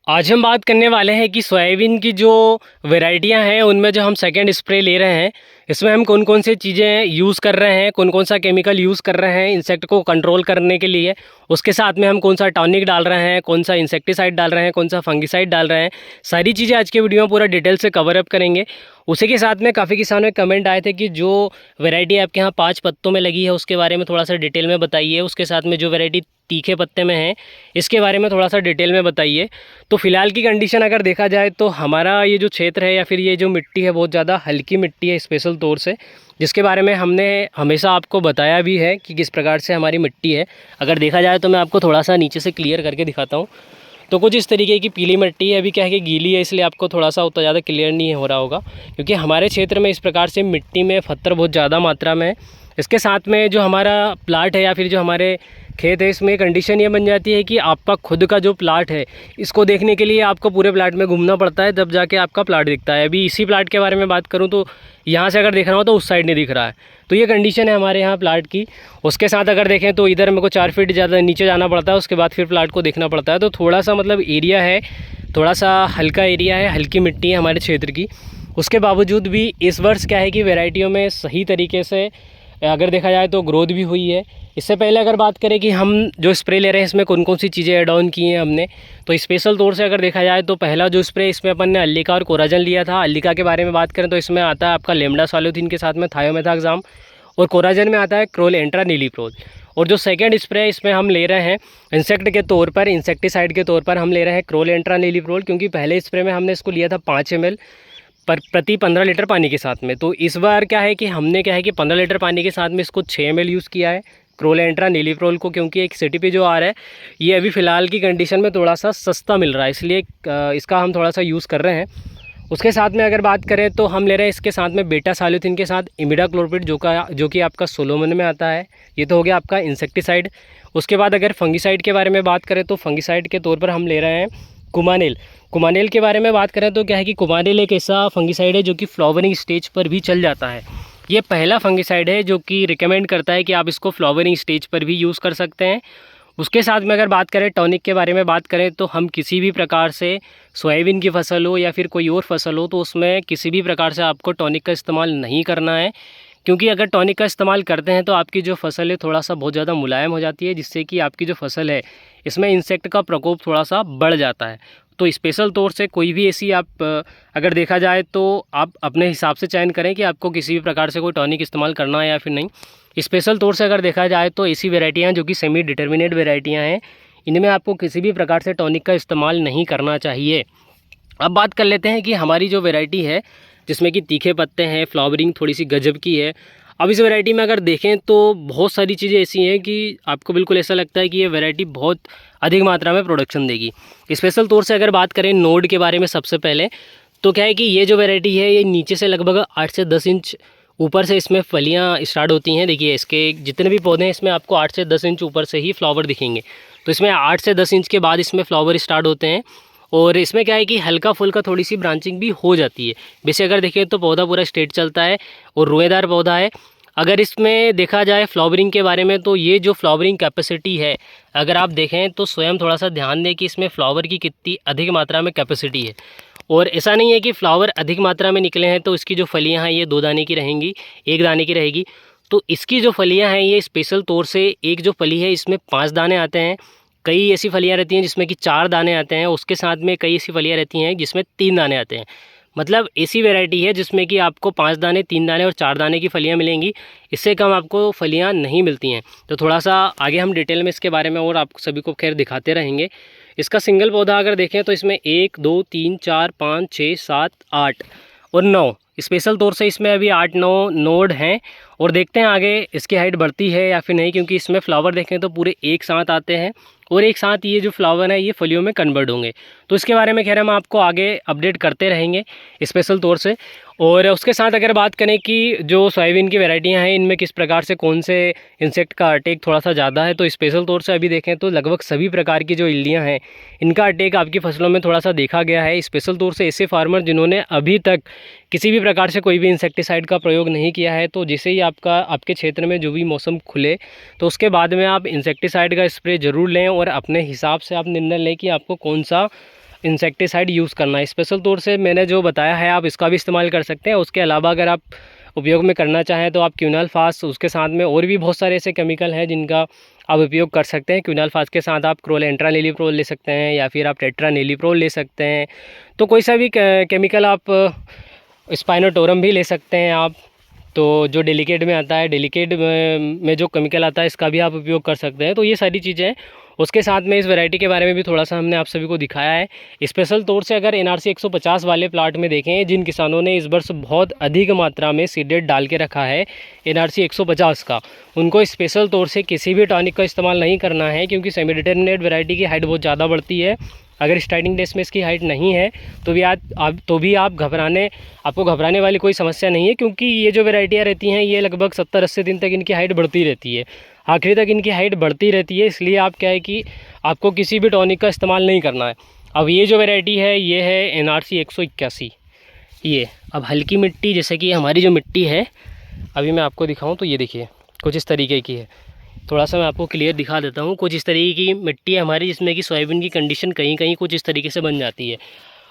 आज हम बात करने वाले हैं कि सोयाबीन की जो वैरायटियां हैं उनमें जो हम सेकेंड स्प्रे ले रहे हैं इसमें हम कौन कौन सी चीज़ें यूज़ कर रहे हैं, कौन कौन सा केमिकल यूज़ कर रहे हैं इंसेक्ट को कंट्रोल करने के लिए। उसके साथ में हम कौन सा टॉनिक डाल रहे हैं, कौन सा इंसेक्टिसाइड डाल रहे हैं, कौन सा फंगिसाइड डाल रहे हैं। सारी चीज़ें आज के वीडियो में पूरा डिटेल से कवर अप करेंगे। उसी के साथ में काफ़ी किसानों के कमेंट आए थे कि जो वैरायटी आपके यहाँ 5 पत्तों में लगी है उसके बारे में थोड़ा सा डिटेल में बताइए। उसके साथ में जो वैरायटी तीखे पत्ते में है इसके बारे में थोड़ा सा डिटेल में बताइए। तो फ़िलहाल की कंडीशन अगर देखा जाए तो हमारा ये जो क्षेत्र है या फिर ये जो मिट्टी है बहुत ज़्यादा हल्की मिट्टी है स्पेशल तौर से, जिसके बारे में हमने हमेशा आपको बताया भी है कि किस प्रकार से हमारी मिट्टी है। अगर देखा जाए तो मैं आपको थोड़ा सा नीचे से क्लियर करके दिखाता हूँ। तो कुछ इस तरीके की पीली मिट्टी है। अभी क्या है कि गीली है इसलिए आपको थोड़ा सा उतना ज़्यादा क्लियर नहीं हो रहा होगा, क्योंकि हमारे क्षेत्र में इस प्रकार से मिट्टी में पत्थर बहुत ज़्यादा मात्रा में है। इसके साथ में जो हमारा प्लाट है या फिर जो हमारे खेत है इसमें कंडीशन ये बन जाती है कि आपका खुद का जो प्लाट है इसको देखने के लिए आपको पूरे प्लाट में घूमना पड़ता है, तब जाके आपका प्लाट दिखता है। अभी इसी प्लाट के बारे में बात करूँ तो यहाँ से अगर देखना हो तो उस साइड नहीं दिख रहा है। तो ये कंडीशन है हमारे यहाँ प्लाट की। उसके साथ अगर देखें तो इधर मेरे को 4 फीट ज़्यादा नीचे जाना पड़ता है, उसके बाद फिर प्लाट को देखना पड़ता है। तो थोड़ा सा मतलब एरिया है, थोड़ा सा हल्का एरिया है, हल्की मिट्टी है हमारे क्षेत्र की। उसके बावजूद भी इस वर्ष क्या है कि वैरायटियों में सही तरीके से अगर देखा जाए तो ग्रोथ भी हुई है। इससे पहले अगर बात करें कि हम जो स्प्रे ले रहे हैं इसमें कौन कौन सी चीज़ें ऐड ऑन की हैं हमने, तो स्पेशल तौर से अगर देखा जाए तो पहला जो स्प्रे इसमें अपन ने अल्लिका और कोराजन लिया था। अल्लिका के बारे में बात करें तो इसमें आता है आपका लेमडा सालोथीन के साथ में थायोमेथाक्साम, और कोराजन में आता है क्रोल एंट्रा नीलीप्रोल। और जो सेकेंड स्प्रे इसमें हम ले रहे हैं इंसेक्ट के तौर पर, इंसेक्टिसाइड के तौर पर हम ले रहे हैं क्रोल एंट्रा नीलीप्रोल, क्योंकि पहले स्प्रे में हमने इसको लिया था 5 ml पर प्रति 15 लीटर पानी के साथ में। तो इस बार क्या है कि हमने क्या है कि 15 लीटर पानी के साथ में इसको 6 ml यूज़ किया है क्रोल एंट्रा नीलीप्रोल को, क्योंकि एक CTP जो आ रहा है ये अभी फ़िलहाल की कंडीशन में थोड़ा सा सस्ता मिल रहा है, इसलिए इसका हम थोड़ा सा यूज़ कर रहे हैं। उसके साथ में अगर बात करें तो हम ले रहे हैं इसके साथ में बीटा साल्यूथिन के साथ इमिडाक्लोप्रिड जो कि आपका सोलोमन में आता है। ये तो हो गया आपका इंसेक्टिसाइड। उसके बाद अगर फंगिसाइड के बारे में बात करें तो फंगिसाइड के तौर पर हम ले रहे हैं कुमानेल। कुमानेल के बारे में बात करें तो क्या है कि कुमानेल एक ऐसा फंगिसाइड है जो कि फ्लावरिंग स्टेज पर भी चल जाता है। ये पहला फंगिसाइड है जो कि रिकमेंड करता है कि आप इसको फ्लावरिंग स्टेज पर भी यूज़ कर सकते हैं। उसके साथ में अगर बात करें टॉनिक के बारे में बात करें तो हम किसी भी प्रकार से सोयाबीन की फसल हो या फिर कोई और फसल हो तो उसमें किसी भी प्रकार से आपको टॉनिक का इस्तेमाल नहीं करना है, क्योंकि अगर टॉनिक का इस्तेमाल करते हैं तो आपकी जो फसल है थोड़ा सा बहुत ज़्यादा मुलायम हो जाती है, जिससे कि आपकी जो फसल है इसमें इंसेक्ट का प्रकोप थोड़ा सा बढ़ जाता है। तो स्पेशल तौर से कोई भी ऐसी आप अगर देखा जाए तो आप अपने हिसाब से चयन करें कि आपको किसी भी प्रकार से कोई टॉनिक इस्तेमाल करना है या फिर नहीं। स्पेशल तौर से अगर देखा जाए तो ऐसी वेराइटियाँ जो कि सेमी डिटर्मिनेट वेराइटियाँ हैं इनमें आपको किसी भी प्रकार से टॉनिक का इस्तेमाल नहीं करना चाहिए। अब बात कर लेते हैं कि हमारी जो वैरायटी है जिसमें कि तीखे पत्ते हैं, फ्लावरिंग थोड़ी सी गजब की है। अब इस वैरायटी में अगर देखें तो बहुत सारी चीज़ें ऐसी हैं कि आपको बिल्कुल ऐसा लगता है कि ये वैरायटी बहुत अधिक मात्रा में प्रोडक्शन देगी। स्पेशल तौर से अगर बात करें नोड के बारे में सबसे पहले, तो क्या है कि ये जो वैरायटी है ये नीचे से लगभग 8 से 10 इंच ऊपर से इसमें फलियाँ स्टार्ट होती हैं। देखिए इसके जितने भी पौधे हैं इसमें आपको 8 से 10 इंच ऊपर से ही फ्लावर दिखेंगे। तो इसमें 8 से 10 इंच के बाद इसमें फ्लावर स्टार्ट होते हैं, और इसमें क्या है कि हल्का फुल्का थोड़ी सी ब्रांचिंग भी हो जाती है। वैसे अगर देखें तो पौधा पूरा स्ट्रेट चलता है और रोएदार पौधा है। अगर इसमें देखा जाए फ्लावरिंग के बारे में तो ये जो फ्लावरिंग कैपेसिटी है अगर आप देखें तो स्वयं थोड़ा सा ध्यान दें कि इसमें फ्लावर की कितनी अधिक मात्रा में कैपेसिटी है। और ऐसा नहीं है कि फ्लावर अधिक मात्रा में निकले हैं तो इसकी जो फलियां हैं ये 2 दाने की रहेंगी, 1 दाने की रहेगी। तो इसकी जो फलियां हैं ये स्पेशल तौर से एक जो फली है इसमें 5 दाने आते हैं, कई ऐसी फलियां रहती हैं जिसमें कि 4 दाने आते हैं, उसके साथ में कई ऐसी फलियां रहती हैं जिसमें 3 दाने आते हैं। मतलब ऐसी वैरायटी है जिसमें कि आपको 5 दाने, 3 दाने और 4 दाने की फलियां मिलेंगी, इससे कम आपको फलियां नहीं मिलती हैं। तो थोड़ा सा आगे हम डिटेल में इसके बारे में और आप सभी को खैर दिखाते रहेंगे। इसका सिंगल पौधा अगर देखें तो इसमें 1 2 3 4 5 6 7 8 और 9 स्पेशल तौर से इसमें अभी 8-9 नोड हैं। और देखते हैं आगे इसकी हाइट बढ़ती है या फिर नहीं, क्योंकि इसमें फ्लावर देखें तो पूरे एक साथ आते हैं और एक साथ ये जो फ्लावर है ये फलियों में कन्वर्ट होंगे। तो इसके बारे में खैर हम आपको आगे अपडेट करते रहेंगे स्पेशल तौर से। और उसके साथ अगर बात करें कि जो सोयाबीन की वैरायटियां हैं इनमें किस प्रकार से कौन से इंसेक्ट का अटैक थोड़ा सा ज़्यादा है, तो स्पेशल तौर से अभी देखें तो लगभग सभी प्रकार की जो इल्लियां हैं इनका अटैक आपकी फसलों में थोड़ा सा देखा गया है। स्पेशल तौर से ऐसे फार्मर जिन्होंने अभी तक किसी भी प्रकार से कोई भी इंसेक्टिसाइड का प्रयोग नहीं किया है, तो जैसे ही आपके क्षेत्र में जो भी मौसम खुले तो उसके बाद में आप इंसेक्टिसाइड का स्प्रे ज़रूर लें और अपने हिसाब से आप निर्णय लें कि आपको कौन सा इंसेक्टिसाइड यूज़ करना है। स्पेशल तौर से मैंने जो बताया है आप इसका भी इस्तेमाल कर सकते हैं। उसके अलावा अगर आप उपयोग में करना चाहें तो आप क्विनाल फास, उसके साथ में और भी बहुत सारे ऐसे केमिकल हैं जिनका आप उपयोग कर सकते हैं। क्विनाल फास के साथ आप क्लोरेंट्रानिलीप्रोल ले सकते हैं या फिर आप टेट्रानिलीप्रोल ले सकते हैं। तो कोई सा भी केमिकल आप, स्पाइनोटोरम भी ले सकते हैं आप। तो जो डेलिकेट में आता है, डेलिकेट में जो केमिकल आता है इसका भी आप उपयोग कर सकते हैं। तो ये सारी चीज़ें हैं। उसके साथ में इस वैरायटी के बारे में भी थोड़ा सा हमने आप सभी को दिखाया है। स्पेशल तौर से अगर NRC 150 वाले प्लाट में देखें, जिन किसानों ने इस वर्ष बहुत अधिक मात्रा में सीडेड डाल के रखा है NRC 150 का, उनको स्पेशल तौर से किसी भी टॉनिक का इस्तेमाल नहीं करना है, क्योंकि सेमी डिटर्मिनेट वैरायटी की हाइट बहुत ज़्यादा बढ़ती है। अगर स्टार्टिंग डेज में इसकी हाइट नहीं है तो भी आपको घबराने वाली कोई समस्या नहीं है, क्योंकि ये जो वैरायटियाँ रहती हैं ये लगभग 70-80 दिन तक इनकी हाइट बढ़ती रहती है, आखिरी तक इनकी हाइट बढ़ती रहती है। इसलिए आप क्या है कि आपको किसी भी टॉनिक का इस्तेमाल नहीं करना है। अब ये जो वैरायटी है ये है NRC 181। ये अब हल्की मिट्टी, जैसे कि हमारी जो मिट्टी है अभी मैं आपको दिखाऊं तो ये देखिए कुछ इस तरीके की है। थोड़ा सा मैं आपको क्लियर दिखा देता हूँ। कुछ इस तरीके की मिट्टी है हमारी, जिसमें कि सोयाबीन की कंडीशन कहीं कहीं कुछ इस तरीके से बन जाती है।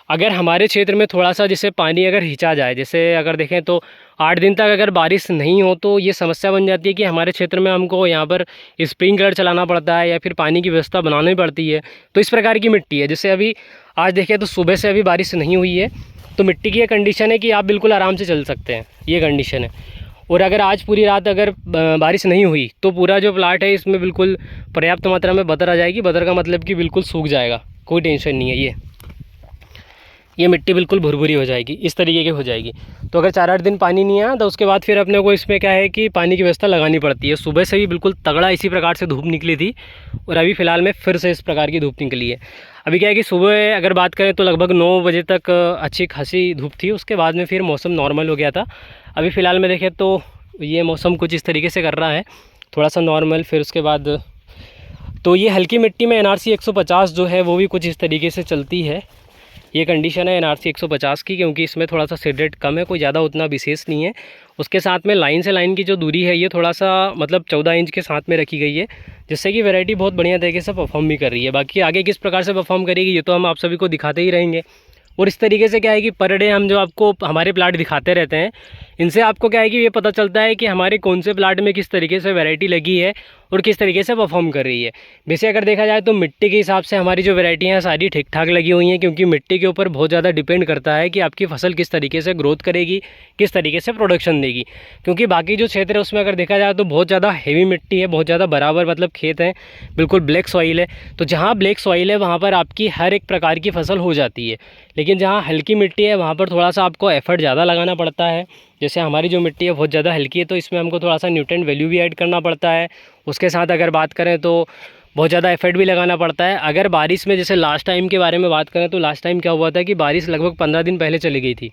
अगर हमारे क्षेत्र में थोड़ा सा जैसे पानी अगर हिंचा जाए, जैसे अगर देखें तो 8 दिन तक अगर बारिश नहीं हो तो ये समस्या बन जाती है कि हमारे क्षेत्र में हमको यहाँ पर स्प्रिंकलर चलाना पड़ता है या फिर पानी की व्यवस्था बनानी पड़ती है। तो इस प्रकार की मिट्टी है। जैसे अभी आज देखें तो सुबह से अभी बारिश नहीं हुई है, तो मिट्टी की ये कंडीशन है कि आप बिल्कुल आराम से चल सकते हैं, ये कंडीशन है। और अगर आज पूरी रात अगर बारिश नहीं हुई तो पूरा जो प्लाट है इसमें बिल्कुल पर्याप्त मात्रा में बदर आ जाएगी। बदर का मतलब कि बिल्कुल सूख जाएगा, कोई टेंशन नहीं है। ये मिट्टी बिल्कुल भुरभुरी हो जाएगी, इस तरीके की हो जाएगी। तो अगर 4-8 दिन पानी नहीं आया तो उसके बाद फिर अपने को इसमें क्या है कि पानी की व्यवस्था लगानी पड़ती है। सुबह से भी बिल्कुल तगड़ा इसी प्रकार से धूप निकली थी और अभी फ़िलहाल में फिर से इस प्रकार की धूप निकली है। अभी क्या है कि सुबह अगर बात करें तो लगभग 9 बजे तक अच्छी खासी धूप थी, उसके बाद में फिर मौसम नॉर्मल हो गया था। अभी फ़िलहाल में देखें तो ये मौसम कुछ इस तरीके से कर रहा है, थोड़ा सा नॉर्मल। फिर उसके बाद तो ये हल्की मिट्टी में NRC 150 जो है वो भी कुछ इस तरीके से चलती है। ये कंडीशन है NRC 150 की, क्योंकि इसमें थोड़ा सा सीड रेट कम है, कोई ज़्यादा उतना विशेष नहीं है। उसके साथ में लाइन से लाइन की जो दूरी है ये थोड़ा सा मतलब 14 इंच के साथ में रखी गई है, जिससे कि वैरायटी बहुत बढ़िया तरीके से परफॉर्म भी कर रही है। बाकी आगे किस प्रकार से परफॉर्म करेगी ये तो हम आप सभी को दिखाते ही रहेंगे। और इस तरीके से क्या है कि पर डे हम जो आपको हमारे प्लाट दिखाते रहते हैं, इनसे आपको क्या है कि ये पता चलता है कि हमारे कौन से प्लाट में किस तरीके से वैरायटी लगी है और किस तरीके से परफॉर्म कर रही है। वैसे अगर देखा जाए तो मिट्टी के हिसाब से हमारी जो वैरायटी हैं सारी ठीक ठाक लगी हुई हैं, क्योंकि मिट्टी के ऊपर बहुत ज़्यादा डिपेंड करता है कि आपकी फसल किस तरीके से ग्रोथ करेगी, किस तरीके से प्रोडक्शन देगी। क्योंकि बाकी जो क्षेत्र है उसमें अगर देखा जाए तो बहुत ज़्यादा हेवी मिट्टी है, बहुत ज़्यादा बराबर मतलब खेत हैं, बिल्कुल ब्लैक सॉइल है। तो जहाँ ब्लैक सॉइल है वहाँ पर आपकी हर एक प्रकार की फसल हो जाती है, लेकिन जहाँ हल्की मिट्टी है वहाँ पर थोड़ा सा आपको एफर्ट ज़्यादा लगाना पड़ता है। जैसे हमारी जो मिट्टी है बहुत ज़्यादा हल्की है, तो इसमें हमको थोड़ा सा न्यूट्रिएंट वैल्यू भी ऐड करना पड़ता है। उसके साथ अगर बात करें तो बहुत ज़्यादा एफर्ट भी लगाना पड़ता है। अगर बारिश में जैसे लास्ट टाइम के बारे में बात करें तो लास्ट टाइम क्या हुआ था कि बारिश लगभग 15 दिन पहले चली गई थी।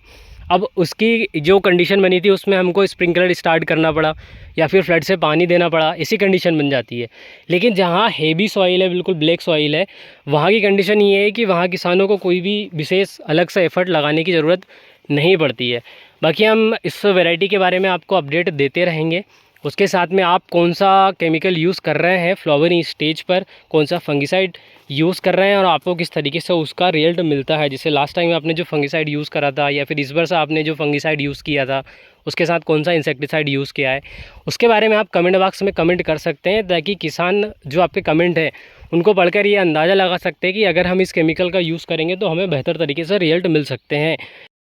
अब उसकी जो कंडीशन बनी थी उसमें हमको स्प्रिंकलर स्टार्ट करना पड़ा या फिर फ्लड से पानी देना पड़ा, ऐसी कंडीशन बन जाती है। लेकिन जहाँ हेवी सॉइल है, बिल्कुल ब्लैक सॉइल है, वहाँ की कंडीशन ये है कि वहाँ किसानों को कोई भी विशेष अलग से एफर्ट लगाने की ज़रूरत नहीं पड़ती है। बाकी हम इस वैरायटी के बारे में आपको अपडेट देते रहेंगे। उसके साथ में आप कौन सा केमिकल यूज़ कर रहे हैं फ्लावरिंग स्टेज पर, कौन सा फंगिसाइड यूज़ कर रहे हैं और आपको किस तरीके से उसका रिजल्ट मिलता है। जैसे लास्ट टाइम आपने जो फंगिसाइड यूज़ करा था या फिर इस बार से आपने जो फंगिसाइड यूज़ किया था, उसके साथ कौन सा इंसेक्टिसाइड यूज़ किया है, उसके बारे में आप कमेंट बॉक्स में कमेंट कर सकते हैं, ताकि किसान जो आपके कमेंट हैं उनको पढ़कर ये अंदाज़ा लगा सकते हैं कि अगर हम इस केमिकल का यूज़ करेंगे तो हमें बेहतर तरीके से रिजल्ट मिल सकते हैं।